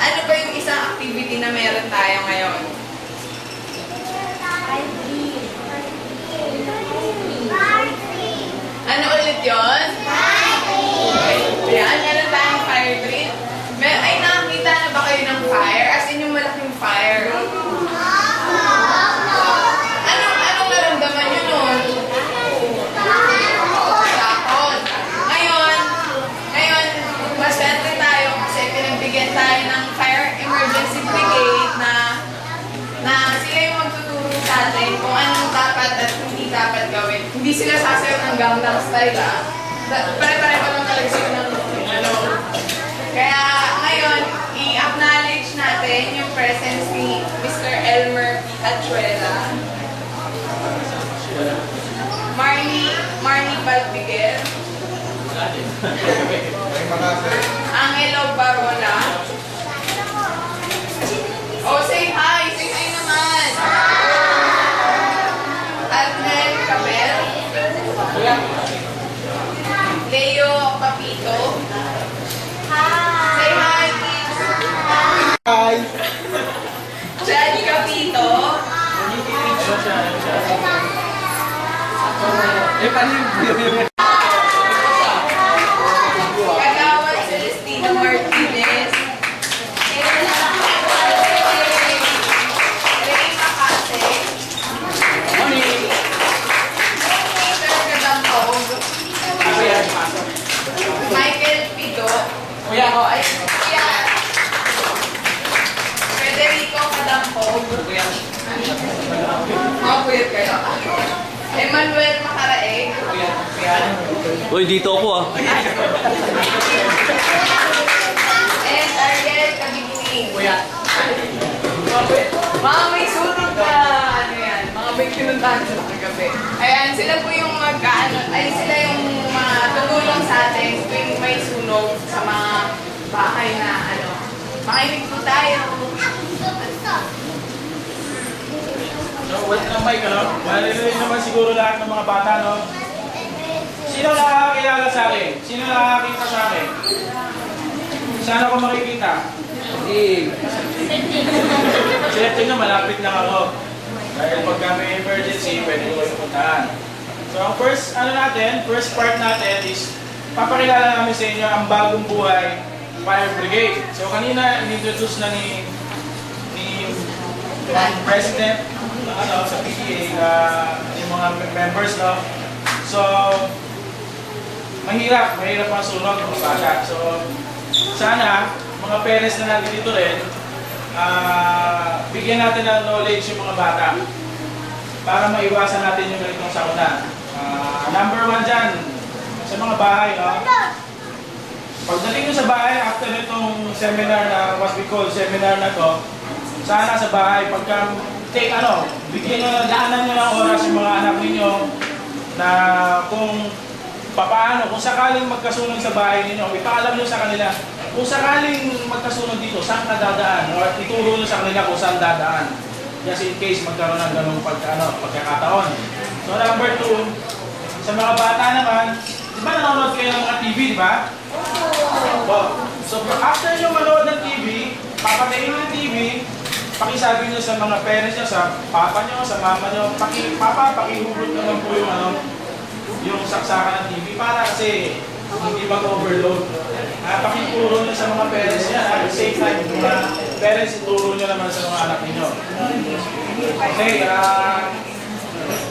Ano ba yung isang activity na meron tayo ngayon? Ano ulit yun? Yan, meron tayong fire drill. Ay, nakakita na ba kayo ng fire? As in yung malaking fire. Anong naramdaman nyo nun? Takot. Ngayon, maswerte tayo kasi pinagbigyan tayo ng fire emergency brigade na sila yung magtuturo sa atin kung anong dapat at hindi dapat gawin. Hindi sila sasayaw ng Gangnam Style, Pare-pareho lang talaga sila ng ano. Kaya ngayon, i-acknowledge natin yung presence ni Mr. Elmer Achuela, Marnie Balbiguer, Angelo Barola. Oh, say hi! Say hi naman! Adnel Cabel, Leo Papito. Say hi, kids! Hi! Chad Capito. Kagawad Celestino Martinez. Ray Macase. Peter Cadampog. Michael Pido. Ay, kuya. Federico Cadampog. Puyat kayo. Emmanuel Macaraeg. Uy, dito ako And Ariel Kabigining. Mga may sunod na, ano yan, mga may pinuntahan sa kagabi. Ayan, sila po yung sila yung mga tutulong sa atin tuwing may sunog sa mga bahay na, makinig po tayo. So, welcome mic, Malilinig naman siguro lahat ng mga bata, Sino nakakakilala sa akin? Sino nakakakita sa akin? Saan ako makikita? Sila tingnan, malapit lang ako. Dahil pagka may emergency, pwede ko kayo puntahan. So, ang first part natin is papakilala namin sa inyo ang bagong buhay Fire Brigade. So, kanina, in-introduce na ni President sa PTA, yung mga members, So, mahirap ang sunog ng mga bata. So, sana, mga parents na nandito rin, bigyan natin ng knowledge yung mga bata para maiwasan natin yung ganitong sakuna. Number 1 dyan, sa mga bahay, Pagdating nyo sa bahay, after itong seminar na, what we call seminar na to, sana sa bahay, pagka bigyan nyo na, daanan nyo ng oras yung mga anak ninyo na kung paano, kung sakaling magkasunod sa bahay ninyo, ipaalam nyo sa kanila, kung sakaling magkasunod dito, saan ka dadaan? O ituro nyo sa kanila kung saan dadaan. Just in case magkaroon ng ganung pagkakataon. So number 2, sa mga bata naman, di ba nanonood kayo ng mga TV, di ba? So after nyo manood ng TV, papatayin yung TV, pakisabi nyo sa mga parents nyo, sa papa nyo, sa mama nyo, pakihugot naman po yung saksakan ng TV para kasi hindi mag-overload. Pakituro nyo sa mga parents nyo, at the same time, yung mga parents, ituro nyo naman sa mga anak ninyo. Okay,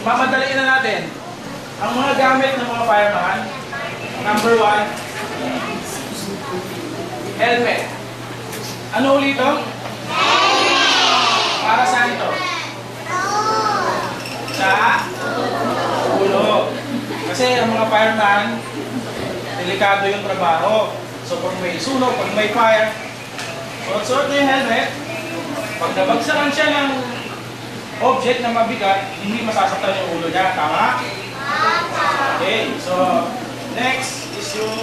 mamadaliin na natin. Ang mga gamit ng mga fireman, number 1, helmet. Ano ulit ito? Para saan ito? Sa ulo. Kasi ang mga fireman, delikado yung trabaho. So pag may sunog, pag may fire, suot na yung helmet. Pag nabagsakan siya ng object na mabigat, hindi masasaktan yung ulo niya. Tama? Okay, so next is yung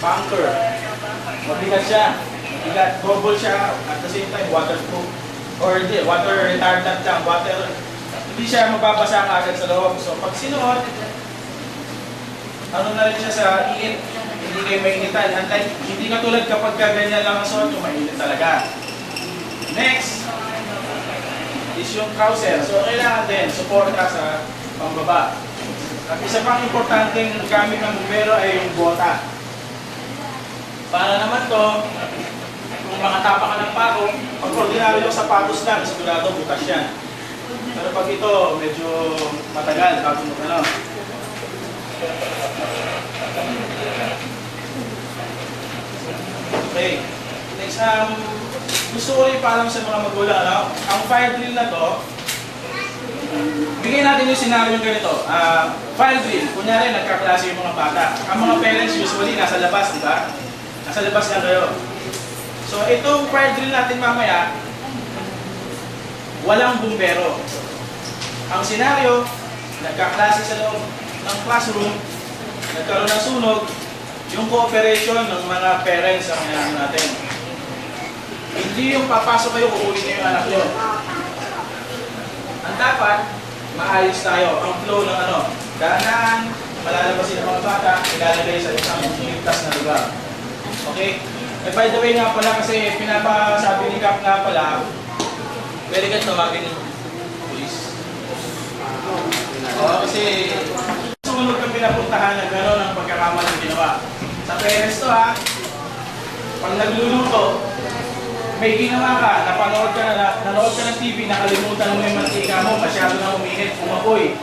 bunker. Mabigat siya. Mabigat, double siya. At the same time, waterproof. Or hindi, water retardant lang. Hindi siya mababasa agad sa loob. So pag sinuot, ano na rin siya sa init. Hindi kayo mainitan. Hindi katulad kapag ganyan lang ang suot, mainit talaga. Next is yung trouser. So kailangan din, suporta sa pambaba. At isa pang importanteng gamit ng bumbero ay yung bota. Para naman to, kung makatapa ka ng pako, pag ordinaryo yung sapatos lang, sigurado bukas yan. Pero pag ito, medyo matagal, bago mo ano. Okay. Next, gusto ko rin parang sa mga magulang, ano? Ang fire drill na to, bigyan natin yung scenario ganito. Fire drill, kunyari nagkaklase yung mga bata. Ang mga parents usually nasa labas, di ba? Nasa labas lang kayo. So itong fire drill natin mamaya, walang bumbero. Ang scenario, nagkaklase sa loob ng classroom, nagkaroon ng sunog, yung cooperation ng mga parents ang kailangan natin. Hindi yung papasok kayo, kukunin niyo yung anak nyo. Ang dapat, maayos tayo. Ang flow ng dahan, malalabasin ng mga bata, ilalagay sa isang ligtas na lugar. Okay? By the way nga pala, kasi pinapasabi ni Cap nga pala, pwede ka tawagin yung police. Kasi sumunod kang pinapuntahan na gano'n ang pagkakamali ng ginawa. Sa parents to pag nagluluto, may ginawa ka, nanood ka ng TV, nakalimutan mo yung mantika mo, masyado na uminit, umapoy.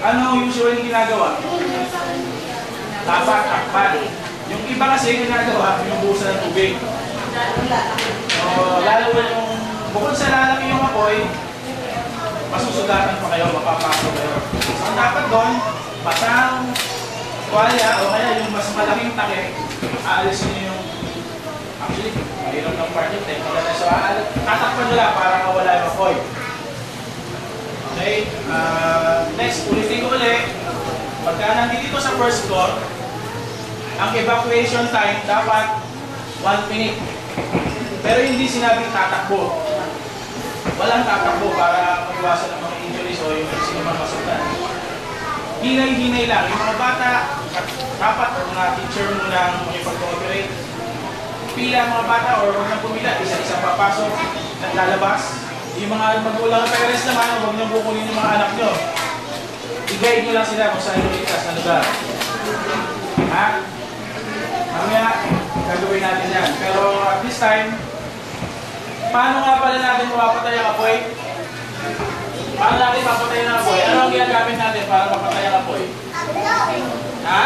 Ano usually ginagawa? Dapat takpan. Yung iba kasi ginagawa, pinubusan ng tubig. Lalo yung, bukod sa lalaki yung apoy, masusugatan pa kayo, mapapasok kayo. So ang dapat doon, pasang tuwalya o kaya yung mas malaking takip, aalisin nyo yung, actually, mayroon ng part yung technical na. So tatakpan nyo lang para mawala yung apoy. Okay, next, ulitin ko ulit. Pagka nandito sa first floor, ang evacuation time dapat 1 minute. Pero hindi sinabing tatakbo. Walang tatakbo para maiwasan ng mga injuries o yung sino man masaktan. Hinay-hinay lang. Yung mga bata, dapat mga teacher mo lang makipag-cooperate. Pila ang mga bata or huwag nang pumila, isa-isa papasok, lalabas. Yung mga magulang na parents naman, huwag nang bukunin yung mga anak nyo. I-guide nyo lang sila kung saan yung ligtas na lugar. Ha? Mamaya, gagawin natin yan. Pero at this time, paano nga pala natin mapapatay ang apoy? Paano natin mapapatay ang apoy? Ano ang ginagamit natin para mapatay ang apoy? Ha?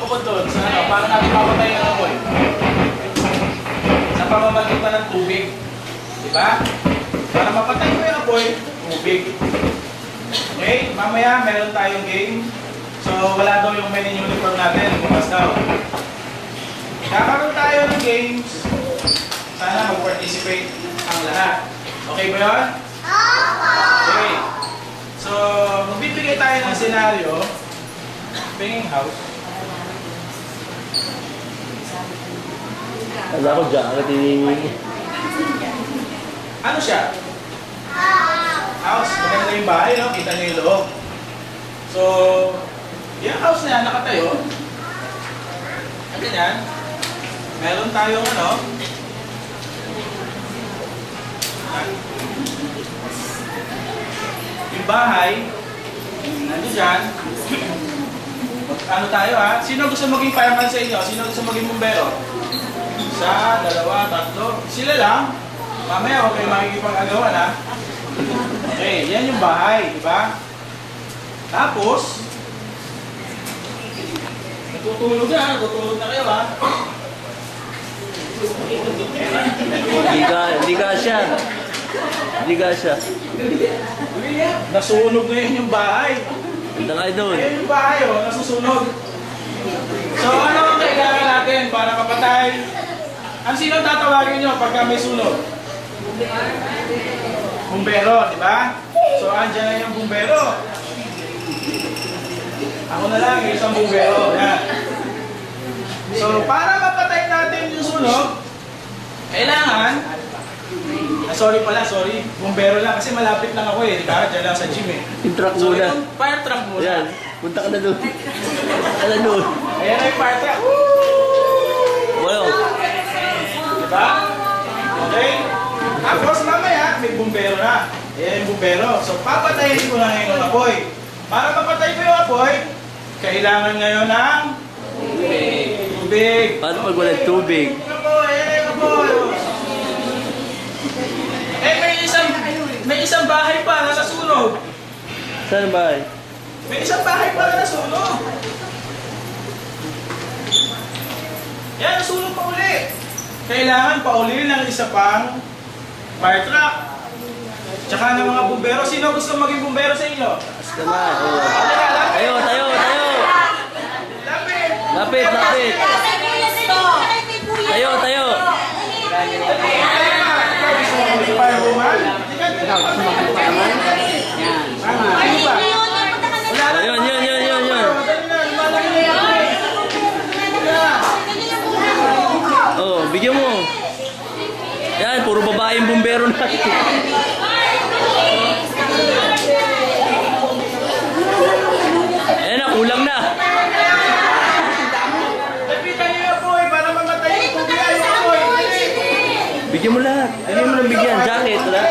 Bukod doon. Sa paano natin mapapatay ang apoy? Sa pamamagitan ng tubig. Diba? Para mapatay mo yung apoy, tubig. Okay? Mamaya, meron tayong game. So, wala daw yung men in uniform natin. Bukas daw. Kakaroon tayo ng games. Sana mag-participate ang lahat. Okay ba yun? Okay. So, magbibigay tayo ng senaryo. Pinging house. Kala ko dyan, Ano siya? House. Maganda yung bahay, no? Kita niyo yung loob. So, yung house na yan, nakatayo. At ganyan, meron tayong Ha? Yung bahay, nandun dyan. Ano tayo ha? Sino gusto maging fireman sa inyo? Sino gusto maging bumbero? Isa, dalawa, tatlo. Sila lang. Mamaya huwag kayo makikipag-agawan ha. Okay, yan yung bahay, di ba? Tapos, natutulog na kayo ha. Hindi ka siya. Hindi ka siya. Nasunog na yun yung bahay. Ganda nga doon. Ayun yung bahay nasusunog. So ano ang kailangan natin para mapatay? Ang sino tatawagin nyo pagka may sunog? Bumbero, di ba? So andyan na yung bumbero. Ako na lang, isang bumbero. Yan. So para mapatay natin yung sunog, kailangan sorry. Bumbero lang kasi malapit lang ako di ba? Diyan lang sa gym Yung truck So muna. yung fire truck muna. Yan. Punta ka na doon. Ano doon? Ayan na yung fire truck. Wala. Diba? Okay? Tapos mamaya, may bumbero na. Ayan yung bumbero. So, papatayin ko na ngayon ang apoy. Para mapatay ko yung apoy, kailangan ngayon ng tubig. Paano pag walang tubig? Apoy, ayan yung apoy. May isang bahay pa na nasunog. Saan ba? May isang bahay pa na nasunog. Yan, nasunog pa uli. Kailangan pauli ng isa pang fire truck. Tsaka ng mga bumbero. Sino gusto maging bumbero sa inyo? Basta na. Oh. Tayo. Lapit! Lapit. Tayo. Ikaw gusto mo maging firewoman? Ano ba? Wala na. Ayun. Oh, bigyan mo. Yan, puro babae yung bumbero natin. Ayan na, kulang na. Lapitan niyo yung apoy para mamatay yung tubig yung apoy. Bigyan mo lahat. Bigyan mo ng bigyan. Jacket, wala?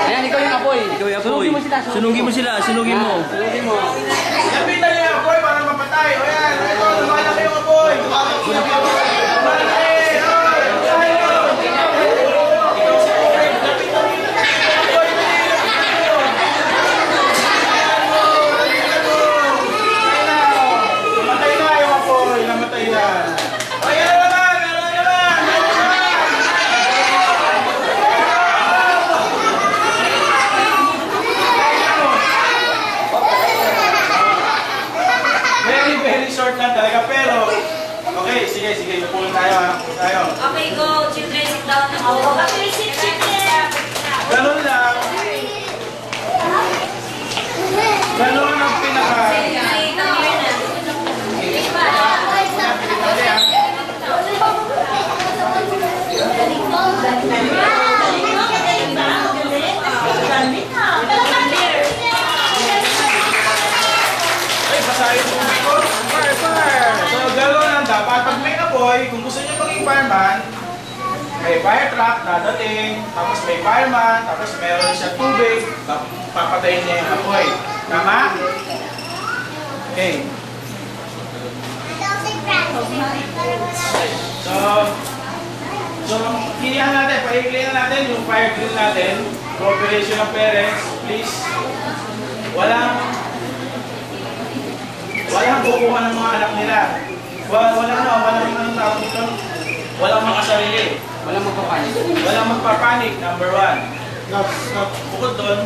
Ayan, ikaw yung apoy. Ikaw yung apoy. Sunugin mo sila. Sunugin mo. Lapitan niyo yung apoy para mapatay. O yan, ito, lumalaki yung apoy. Lumalaki. Namatay na. Ayan na naman! Very short lang talaga, pero okay, sige, upuin tayo. Okay, go. Children, sit down. Okay, sit. Ganun lang. Ganun ang pinaka... Ay, basa yung tubig ko. Fire! So, gano'n lang dapat. Pag may apoy, kung gusto niyo maging fireman, may fire truck na dating, tapos may fireman, tapos meron siya tubig, tapos papatayin niya yung apoy. Tama? Okay. So, kinihan natin, paiklihan natin yung fire drill natin. Cooperation ng parents, please. Walang kukuha ng mga anak nila. Walang tawag dito. Walang mga sarili. Walang magpapanik. Walang magpapanik, number one. Bukod doon,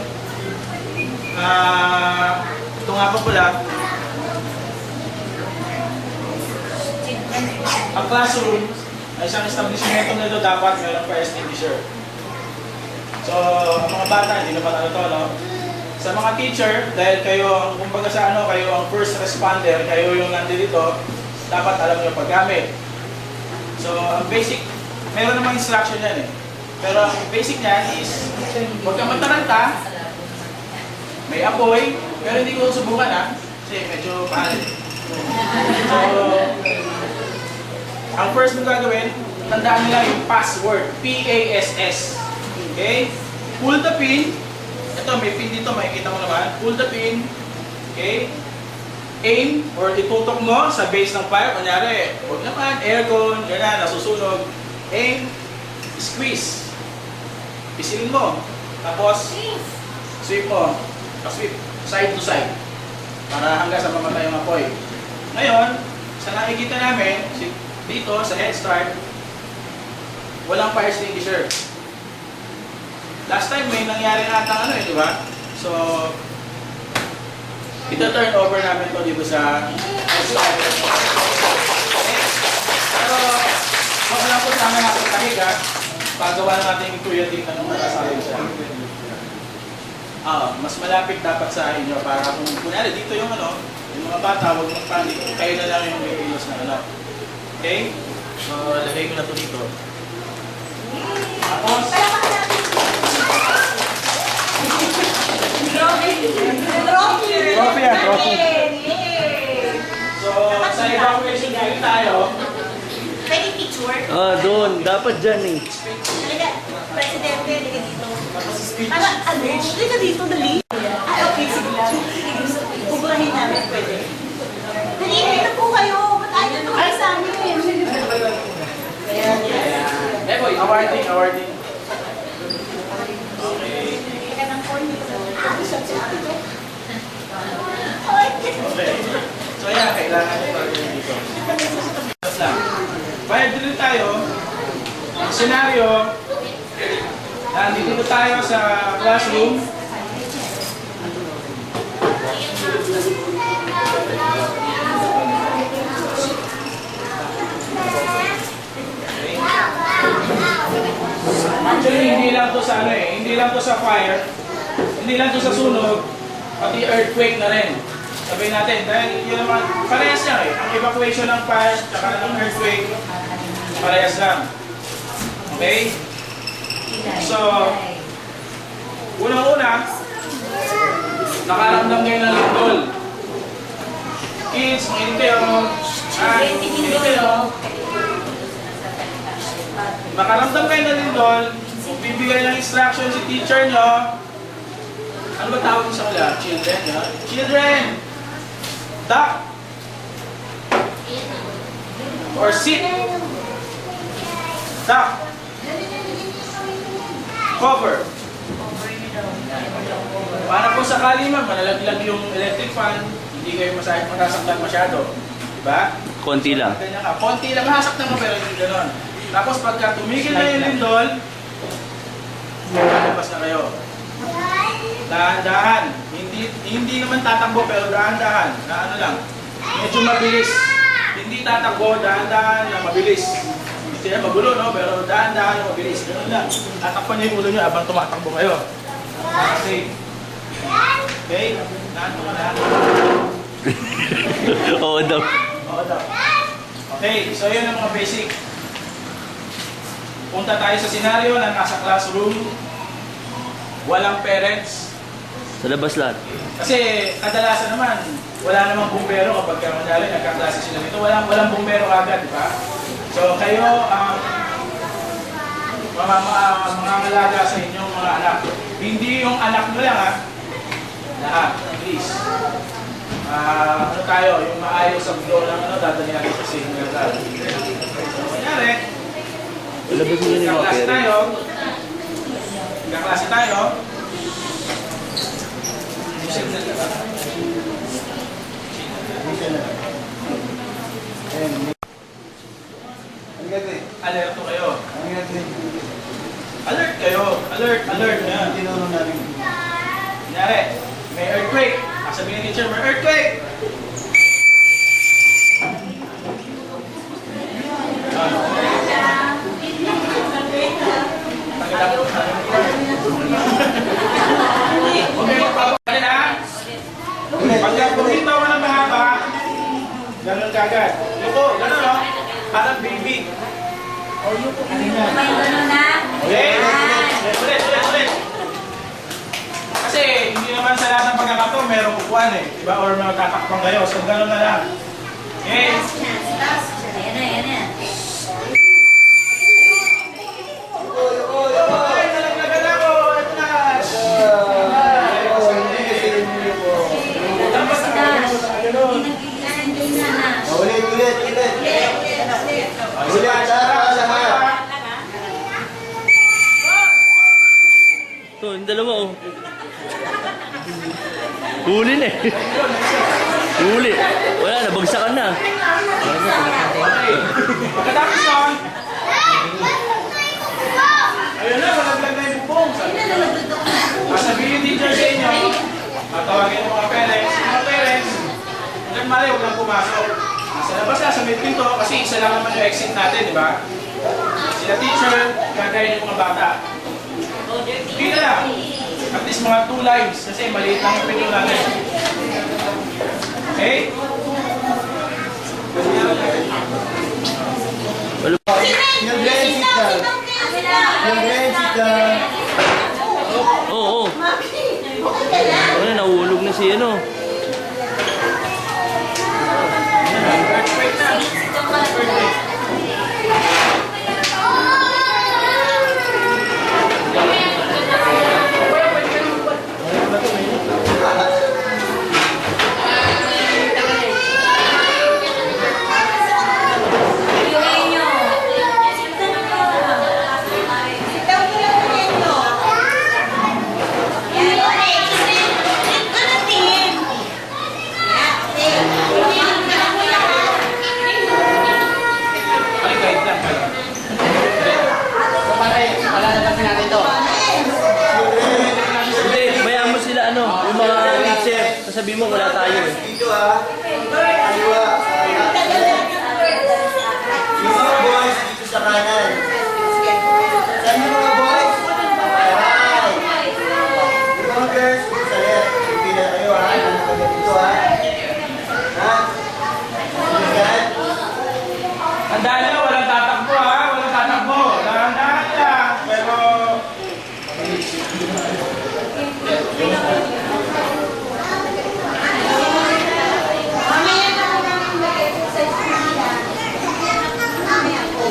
ito nga pa pala, ang classroom ay isang establishmento nito dapat mayroon pa extinguisher. So, ang mga bata, hindi naman no? Sa mga teacher, dahil kayo, kumbaga sa kayo ang first responder, kayo yung nandito, dapat alam nyo paggamit. So, ang basic, meron namang instruction yan Pero ang basic niyan is, huwag kang mataranta, may apoy, pero hindi ko subukan kasi medyo paalit. So, ang first mong gagawin, tandaan nila yung password, PASS. Okay? Pull the pin. Ito, may pin dito, makikita mo naman. Pull the pin. Okay? Aim or itutok mo sa base ng fire. Kunyari, huwag naman, aircon, ganyan, nasusunog. Aim, squeeze. Pisilin mo. Tapos, sweep mo. Sweep, side to side. Para hanggang sa mamatay yung apoy. Ngayon, sa nakikita namin, dito sa head start, walang fire extinguisher. Last time may nangyari ata ano di ba? So, ito-turn over namin to dito sa head start. Pero, huwag lang po sana natin kahiga. Pagawa na natin yung kuya dito ng marasahin siya. Mas malapit dapat sa inyo para kung kunyari dito yung ano, yung mga bata, huwag mong panic, kayo na lang yung may-ilos na ano. Okay? So, lagay ko na to dito. Tapos, trophy yan, trophy. So, sa evacuation drill tayo, Pwede picture? Doon. Dapat dyan eh. Talaga, presidente, halika dito. Para ano? Halika dito, dali. Okay, sige lang. Pupurahin namin, pwede. Dali, dito po kayo. Ba't ayaw ito kayo sa amin? awarding. Halika ng phone dito. Okay. So yan, kailangan nyo pa rin dito. Lang. Bayad dito tayo. Ang senaryo, nandito tayo sa classroom. Actually, hindi lang to sa ano hindi lang to sa fire, hindi lang to sa sunog, pati earthquake na rin. Sabihin natin, dahil yun naman, parehas lang Ang evacuation ng fire, tsaka ng earthquake, parehas lang. Okay? So, unang-una, nakaramdam kayo ng lindol. Kids, makinig kayo. Makinig kayo. Makaramdam kayo ng lindol, bibigay ng instruction si teacher nyo. Ano ba tawag sa kanila? Children, ha? Children! Duck! Or sit! Duck! Cover! Para po sakali man, malalaglag yung electric fan, hindi kayo masasaktan masyado. Diba? Konti lang. Ganyan ka. Konti lang, masasaktan mo pero hindi gano'n. Tapos pagka tumigil na yung lindol, lalabas na kayo. Dahan-dahan. Hindi naman tatakbo pero dahan-dahan. Na ano lang. Medyo mabilis. Hindi tatakbo, dahan-dahan na mabilis. Hindi na magulo, no? Pero dahan-dahan na mabilis. Ganun lang. Tatakpan niyo yung ulo niyo habang tumatakbo kayo. Okay. Okay? Dahan-dahan. Oo daw. Oo daw. Okay, so yun ang mga basic. Punta tayo sa senaryo na nasa classroom. Walang parents. Sa labas lahat. Kasi kadalasan naman, wala namang bumbero kapag kunyari nagkaklase sila dito. Walang bumbero agad, di ba? So kayo mangangalaga sa inyong mga anak. Hindi yung anak nyo lang ha. Lahat, please. Ano tayo, yung maayos sa flow ng dadali natin sa signal. So kunyari, Labas mo yun yung mga parents. Kaklase tayo. Alerto kayo. Alert kayo. Alert. Yan. Kunyari, may earthquake. Sabihin ni teacher, may earthquake. Okay, pagka bumitaw mo ng mahaba, ganun kagad. Yuko, ganun o. Parang baby. O yuko. May gano'n na. Okay? Ulit. Kasi hindi naman sa lahat ng pagkakataon merong kukuhan diba? Or may tatakpang kayo. So ganun na lang. Okay? Ayan na. Ay, nalaglagan ako. Ito na. dalawa, oh. Huli na eh. Huli. Wala, nabagsakan na. Pagkatapos nun, ayun na, malaglag na yung bubong. Sabihin din dyan sa inyo, matawagin yung mga parents. Mga parents, hanggang mali, huwag lang pumasok. Sa labas na, sa may pinto, kasi isa lang naman yung exit natin, di ba? Sila teacher, gagayin yung mga bata. Hindi na lang. At least mga 2 lines, kasi maliit lang yung pinto natin. Okay? Yung basic ka. Yung basic ka. Oo, oo. Mami, okay ka lang? Wala, nahulog na si ano. Sitaw ko lang ulit, no? Yan, okay. Sit ka na, Tim. Yan, Tim. Tingin ka na, kuya, ha? Ay, guide lang kayo. So, pare, palalabas natin to. Hindi, bayaan mo sila ano, yung mga teacher. Sasabihin mo, wala tayo eh. Dito ah. Kaliwa. Yung mga boys dito sa kanan. Saan yung mga boys? Ayan. Yung mga girls dito sa left. Hindi na kayo ha. Ano ka dito ha? Ha? Yan. Tandaan nyo, walang tatakbo ha. Walang tatakbo. Dahan-dahan lang. Pero... Mamaya na lang namin mag-exercise nila. Mamaya po.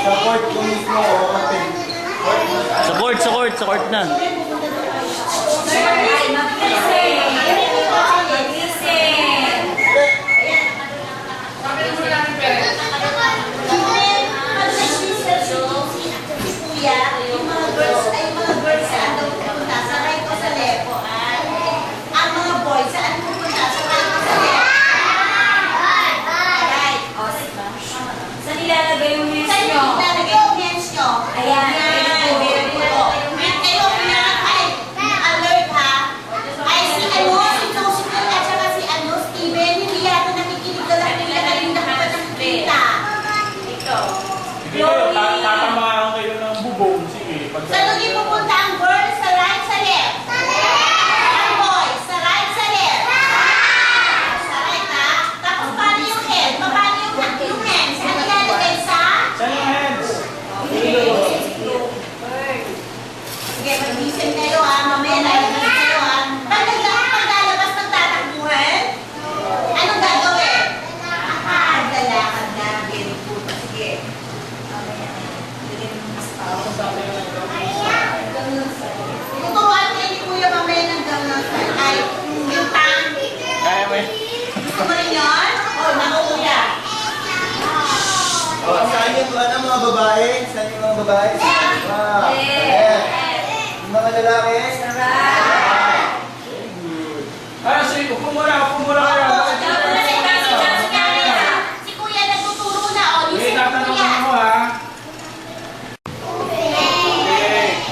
Support ko mismo. Open. Sa court na. Sige kayo, tatamaan kayo ng bubong. Sige. Saan nyo pupunta ang girls? Sa right, sa left? Ang boys, sa right, sa left? Sa right, ha? Tapos paano yung head? Paano yung hands? Ano ilalagay sa? Saan yung hands? Sige, mag-listen kayo, ha? Mamaya nag-listen kayo, ha? Paglalabas ng tatakbuhan, anong gagawin? Maglalakad na. Very good. Sige. Mamaya. Lagyan mo ng tuturuan kayo ni Kuya mamaya ng ganun. Ay, yung tang. Kaya mo eh. Gusto mo rin yun? O, naku Kuya. Oh, saan yung ano, mga babae? Saan yung mga babae? Wow. Ayan. Yung mga lalaki? Ah, sige, upo muna kayo. Si Kuya nagtuturo na. O, Sige, listen to tatanungin Kuya. mo ha. Okay.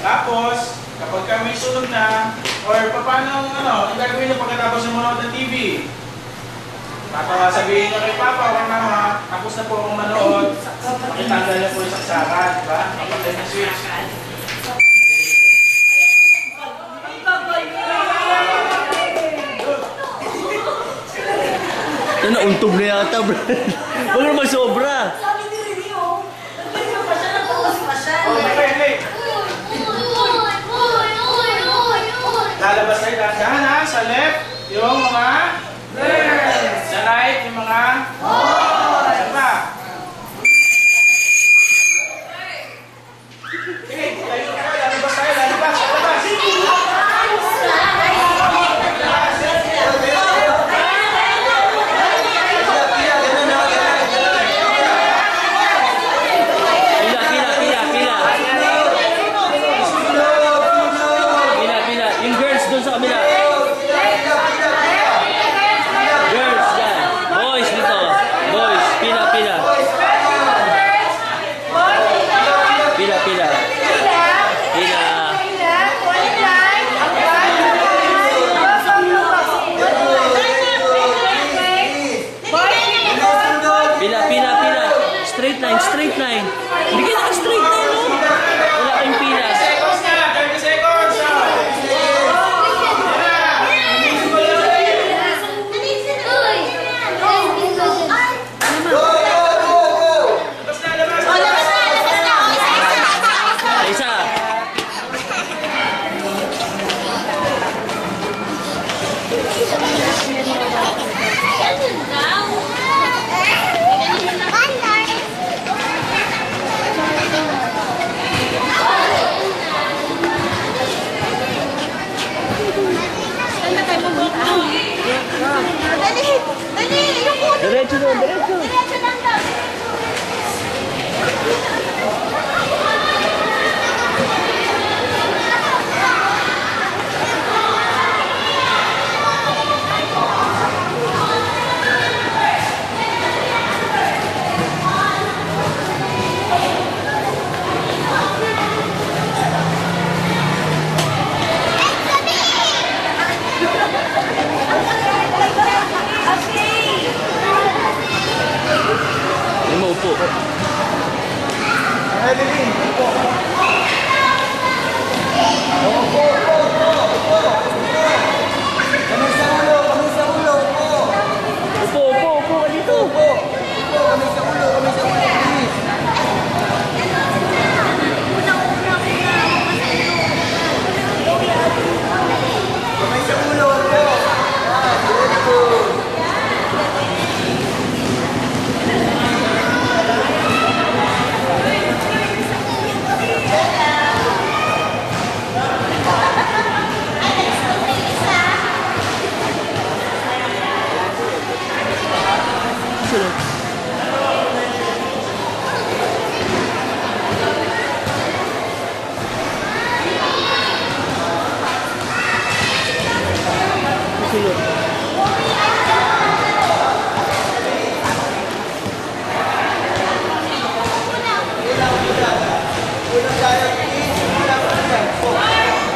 Tapos, kapag kami sunod na, or paano, yung gagawin nyo pagkatapos ng manood ng TV? Sabihin nyo kay Papa o kay Mama, tapos na po akong manood, makitanggal niyo po yung saksakan, di ba? Kapag yung switch. Ito, nauntog na yata, bro. Huwag naman sobra. Sabi ni Rini, oh. Nagpapasya pa siya, nagpapasya. Okay. Lalabas tayo dahan ha, sa left, yung mga left. Sa right, yung mga isa pa. Sige, tayo tayo, lalabas tayo, lalabas. naka-straight na eh. Hindi kayo naka-straight na no? Wala kayong pila. Seconds na, 30 seconds. Tapos na, labas. O, labas na, labas na. O, isa. Isa. Saan na tayo pumunta? Dali, dali, yung puno. Diretso doon, diretso. Diretso lang daw. May maupo. Evelyn, upo. Kamay sa ulo, kamay sa ulo, upo. Upo ka dito. Upo, kamay sa ulo, please. Kamay sa ulo, upo. Diretso. Unang tayo, please. Unang tayo.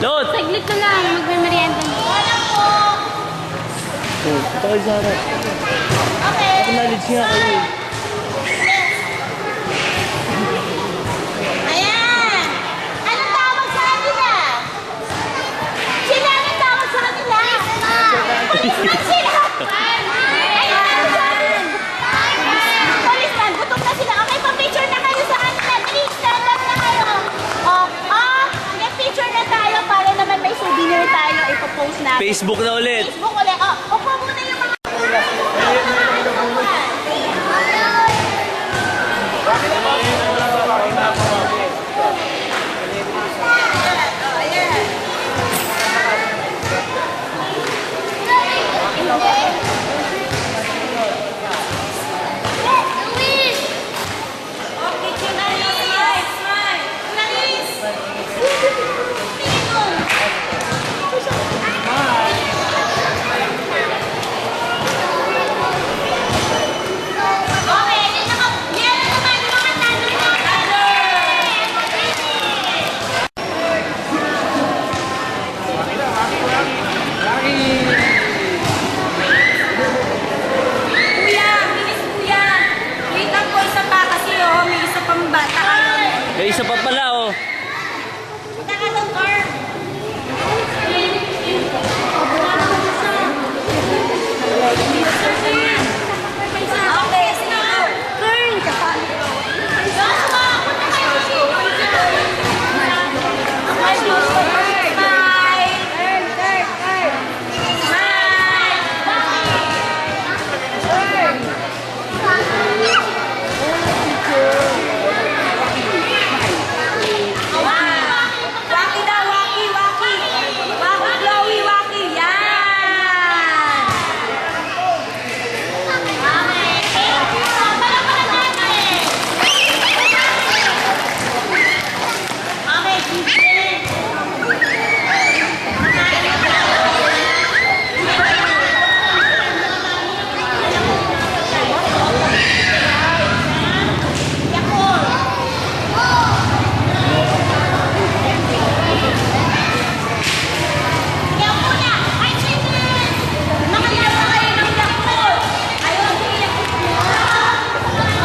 Lot! Saglit ko lang, magme-merienda na. Wala po. Oh, ito kayo sa harap. Okay. Knowledge nga kayo. Ayan. Anong tawag sa kanila? Sila anong tawag sa kanila? Policeman sila. Ayun na dyan. Policeman, gutom na sila. Okay, pa-picture na kayo sa kanila. Please, stand up na kayo. Get picture na tayo para naman may souvenir tayo ipopost natin. Facebook na ulit. Facebook ulit. Upo muna yung mga... Kuya, bilis kuya. Wait lang po, isa pa kasi may isa pang bata kayo. May isa pa pala.